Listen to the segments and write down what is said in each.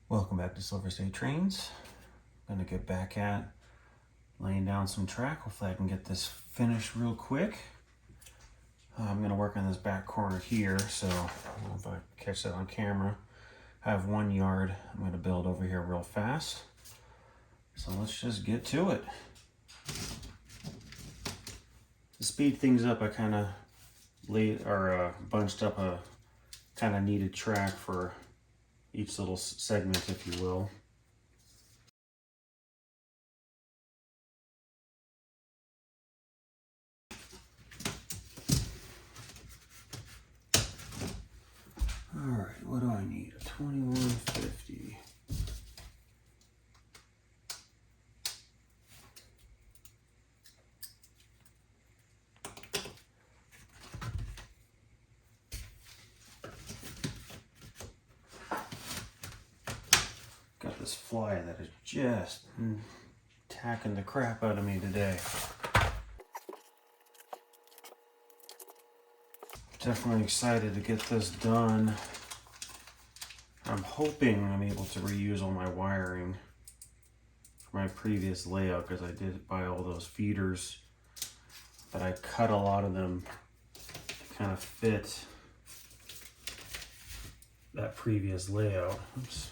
Welcome back to Silver State Trains. I'm gonna get back at laying down some track. Hopefully I can get this finished real quick. I'm gonna work on this back corner here, so I don't know if I catch that on camera. I have 1 yard I'm gonna build over here real fast. So let's just get to it. To speed things up, I kind of bunched up a kind of needed track for each little segment, if you will. All right, what do I need? A 2150. Got this fly that is just attacking the crap out of me today. Definitely excited to get this done. I'm hoping I'm able to reuse all my wiring from my previous layout because I did buy all those feeders, but I cut a lot of them to kind of fit that previous layout. Oops.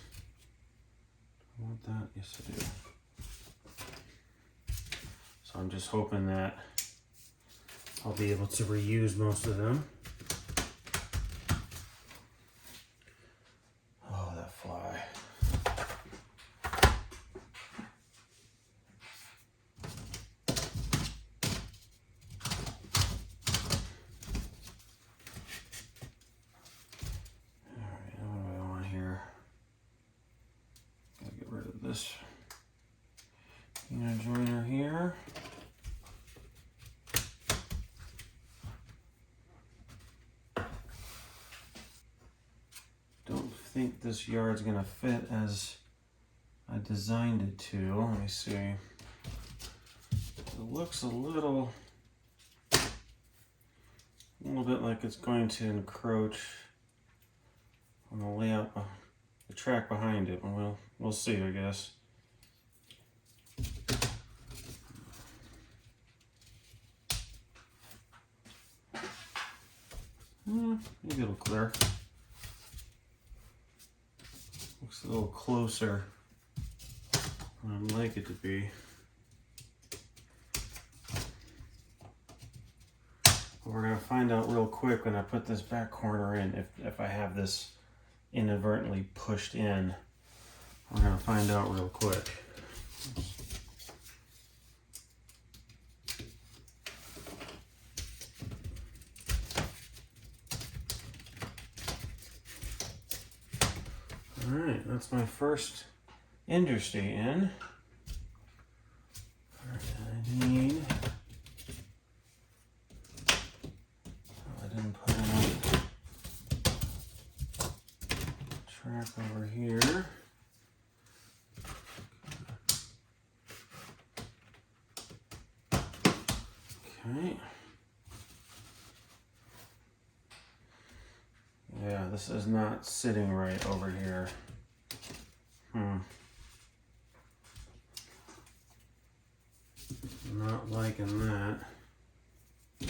I want that? Yes, I do. So I'm just hoping that I'll be able to reuse most of them. Oh, that fly. Alright, what do I want here? Gotta get rid of this inner joiner here. Don't think this yard's gonna fit as I designed it to. Let me see. It looks a little bit like it's going to encroach on the layout, the track behind it. We'll see, I guess. Maybe it'll clear. Looks a little closer than I'd like it to be. But we're gonna find out real quick when I put this back corner in, if I have this inadvertently pushed in. We're gonna find out real quick. All right, that's my first interstate in. I need. I didn't put enough track over here. Okay. Yeah, this is not sitting right over here. Not liking that. Okay.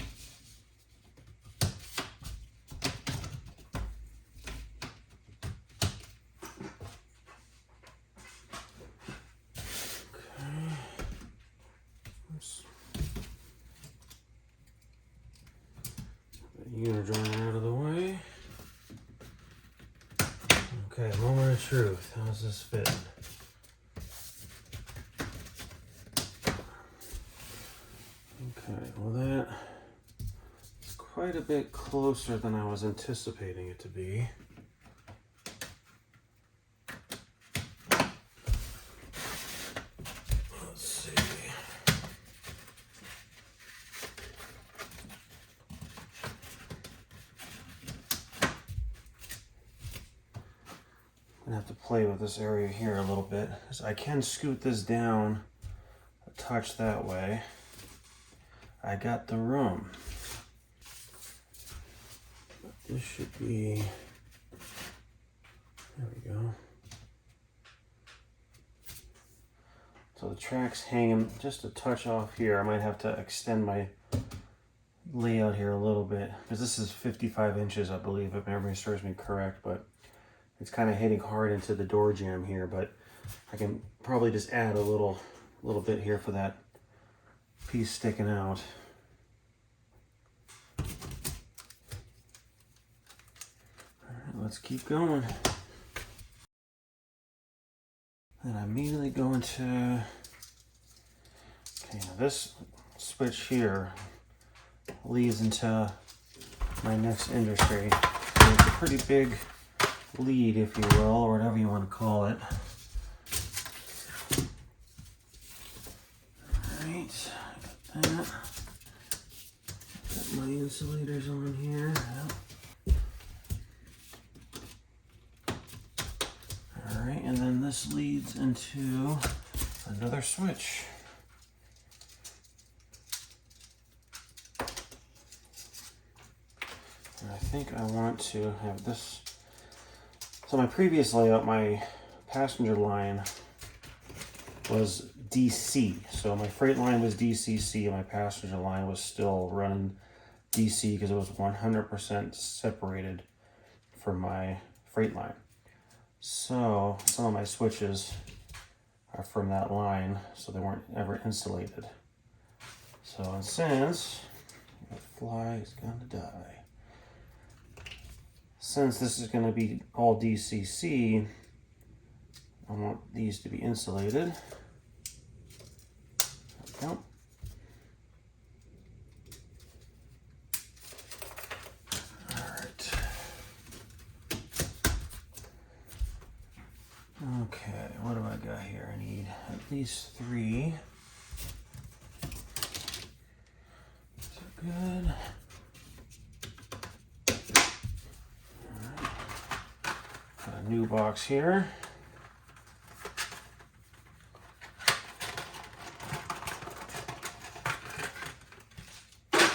Oops. The unit joiner out of the way. Okay, moment of truth. How's this fitting? Okay, well that's quite a bit closer than I was anticipating it to be. Let's see. I'm gonna have to play with this area here a little bit, because I can scoot this down a touch that way. I got the room. But this should be, there we go. So the track's hanging just a touch off here. I might have to extend my layout here a little bit because this is 55 inches, I believe, if memory serves me correct, but it's kind of hitting hard into the door jamb here, but I can probably just add a little bit here for that piece sticking out. All right, let's keep going. Then I immediately go into, okay, now this switch here leads into my next industry. So it's a pretty big lead, if you will, or whatever you want to call it. Alright, got that. Got my insulators on here. Yep. Alright, and then this leads into another switch. And I think I want to have this. So my previous layout, my passenger line was DC. So my freight line was DCC, and my passenger line was still running DC because it was 100% separated from my freight line. So some of my switches are from that line, so they weren't ever insulated. So in a sense, the fly is gonna die. Since this is going to be all DCC, I want these to be insulated. There we go. All right. Okay, what do I got here? I need at least 3. These are good. New box here. Put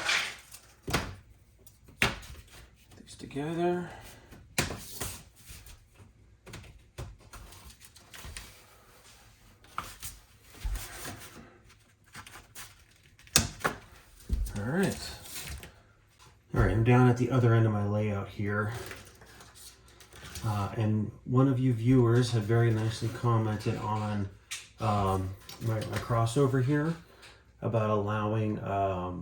these together. All right. All right, I'm down at the other end of my layout here. And one of you viewers had very nicely commented on my crossover here about allowing a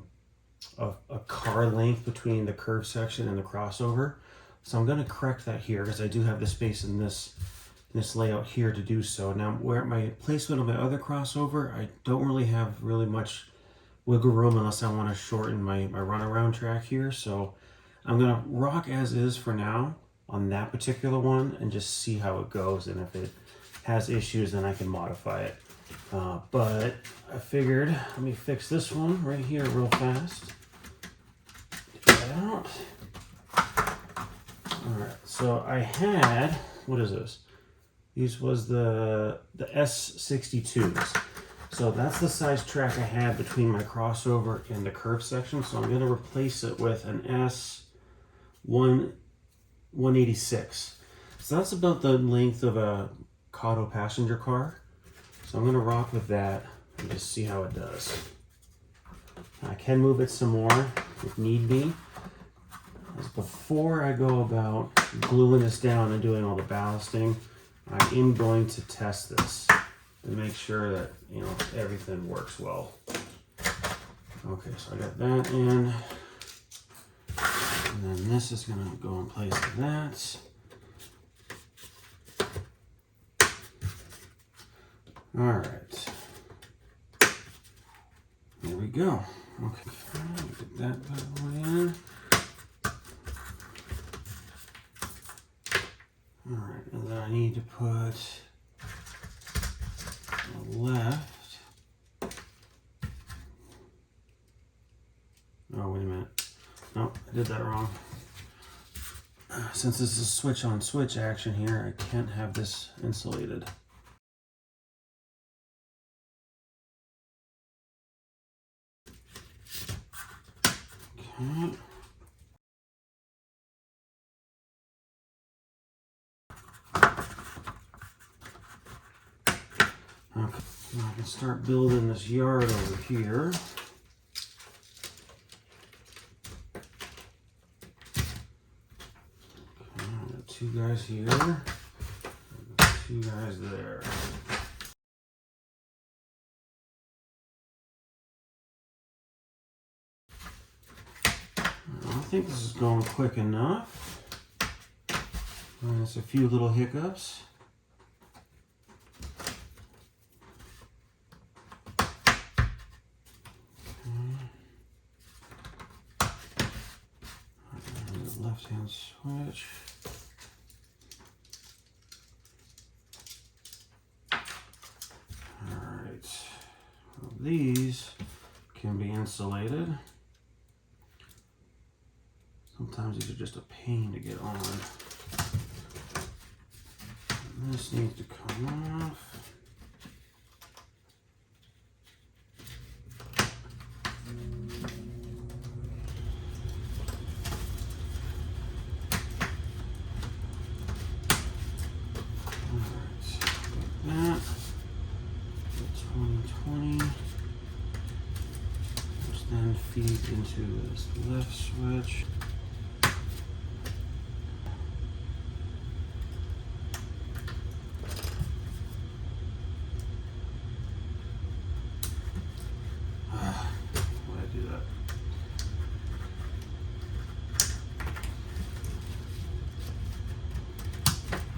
car length between the curve section and the crossover. So I'm going to correct that here because I do have the space in this layout here to do so. Now, where my placement of my other crossover, I don't really have much wiggle room unless I want to shorten my runaround track here. So I'm going to rock as is for now on that particular one and just see how it goes, and if it has issues then I can modify it. But I figured let me fix this one right here real fast. Get that out. Alright, so I had, what is this? These was the S62s. So that's the size track I had between my crossover and the curve section. So I'm going to replace it with an S186. So that's about the length of a Cotto passenger car. So I'm going to rock with that and just see how it does. I can move it some more if need be. As before I go about gluing this down and doing all the ballasting, I am going to test this to make sure that, you know, everything works well. Okay, so I got that in. And then this is going to go in place like that. All right. There we go. Okay, get that bad boy in. All right, and then I need to put the left. Oh, wait a minute. No, I did that wrong. Since this is switch on switch action here, I can't have this insulated. Okay. Okay, I can start building this yard over here. Two guys here, two guys there. I think this is going quick enough. There's a few little hiccups. Left-hand switch. These can be insulated. Sometimes these are just a pain to get on. And this needs to come off. Alright, like that. 2020. Then feed into this left switch. Why did I do that?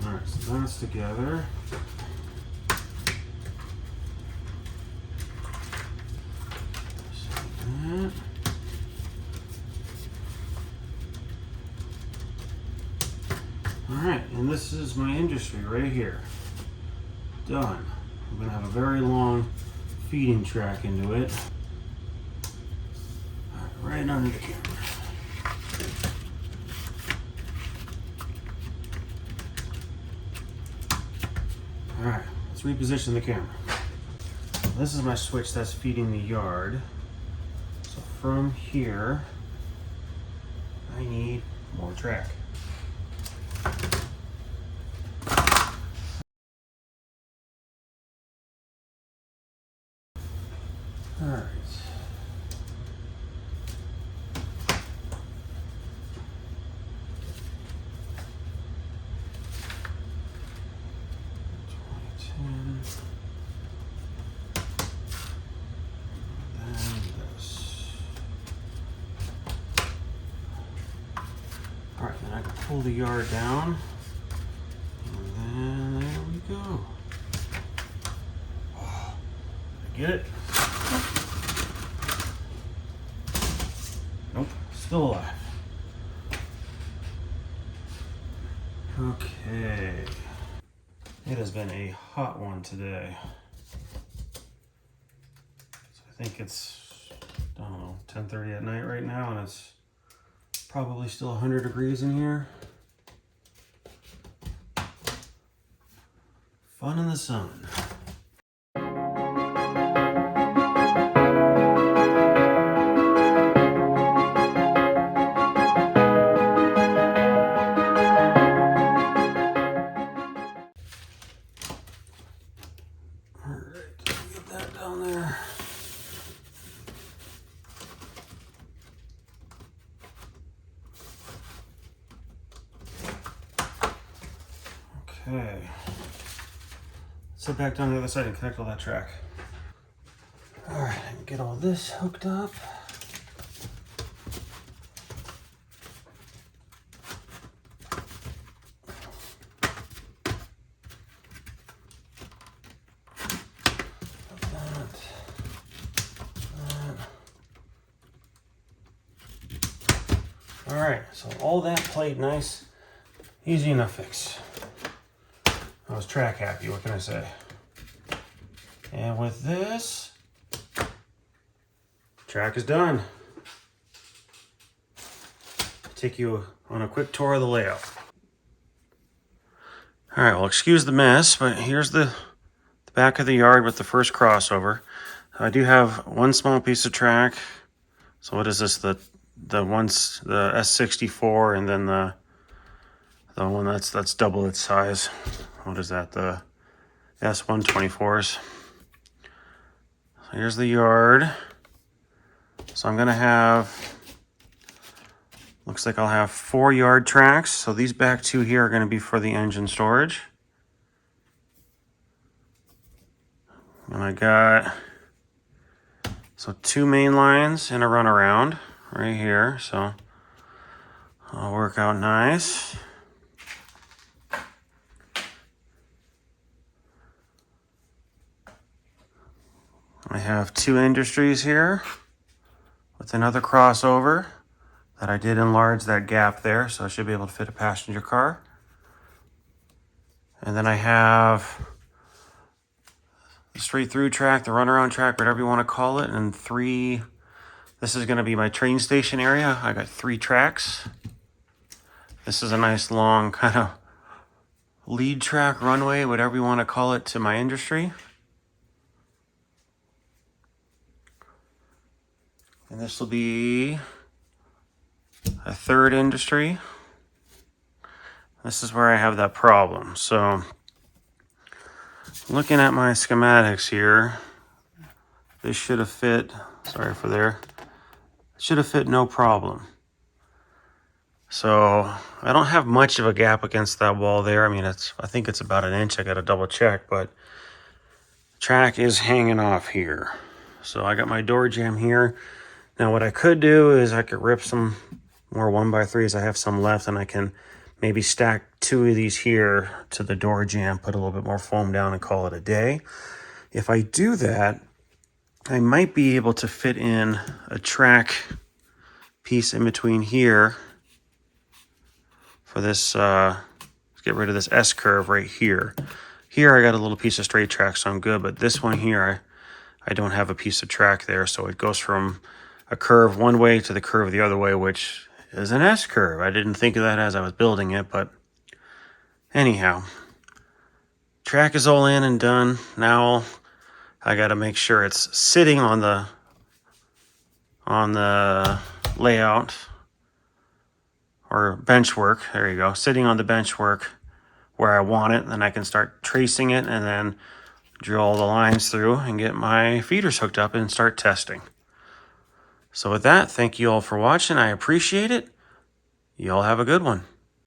Alright, so that's together. Alright, and this is my industry right here. Done. I'm going to have a very long feeding track into it. Right under the camera. Alright, let's reposition the camera. This is my switch that's feeding the yard. So from here, I need more track. All right. All right, then I can pull the yard down, and then there we go. Oh, get it? Nope, still alive. Okay. It has been a hot one today. So I think it's, I don't know, 10:30 at night right now, and it's probably still 100 degrees in here. Fun in the sun. Okay, sit back down the other side and connect all that track. All right, get all this hooked up. All right, so all that played nice, easy enough fix. I was track happy, what can I say? And with this, track is done. I'll take you on a quick tour of the layout. All right, well, excuse the mess, but here's the back of the yard with the first crossover. I do have one small piece of track. So what is this? The S64, and then the one that's double its size. What is that? The S124s. Here's the yard. So I'm gonna have, looks like I'll have 4 yard tracks. So these back 2 here are gonna be for the engine storage. And I got, so 2 main lines and a runaround right here. So I'll work out nice. I have 2 industries here with another crossover that I did enlarge that gap there, so I should be able to fit a passenger car. And then I have the straight through track, the runaround track, whatever you want to call it, and 3, this is going to be my train station area. I got 3 tracks. This is a nice long kind of lead track, runway, whatever you want to call it, to my industry. And this will be a 3rd industry. This is where I have that problem. So looking at my schematics here, this should have fit, sorry for there, it should have fit no problem. So I don't have much of a gap against that wall there. I mean, I think it's about 1 inch. I got to double check, but the track is hanging off here. So I got my door jamb here. Now what I could do is I could rip some more 1x3s. I have some left, and I can maybe stack 2 of these here to the door jamb, put a little bit more foam down and call it a day. If I do that, I might be able to fit in a track piece in between here for this, get rid of this S curve right here. Here I got a little piece of straight track, so I'm good, but this one here, I don't have a piece of track there, so it goes from a curve one way to the curve the other way, which is an S curve. I didn't think of that as I was building it, but anyhow, track is all in and done. Now I got to make sure it's sitting on the layout or bench work. There you go, sitting on the bench work where I want it. Then I can start tracing it and then drill the lines through and get my feeders hooked up and start testing. So with that, thank you all for watching. I appreciate it. You all have a good one.